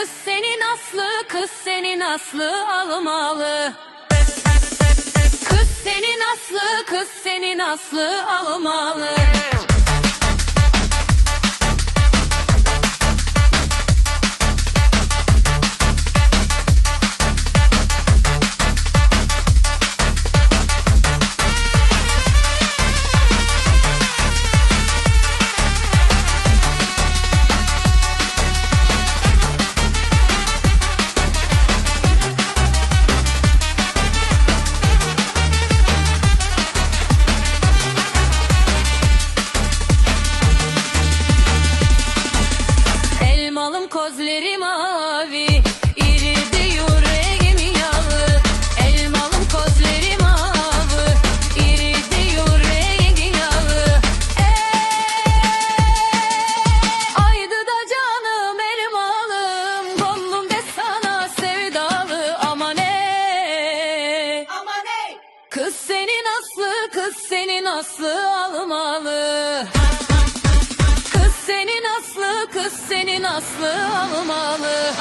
Kız senin aslı, kız senin aslı almalı. Kız senin aslı, kız senin aslı almalı. Gözleri mavi, irdi yüreğim yağlı. Elmalım gözleri mavi, irdi yüreğim yağlı. Aydı da canım elmalım, gönlüm de sana sevdalı. Aman ey, aman ey. Kız senin aslı, kız senin aslı almalı. Kız senin aslı, kız senin aslı almalı.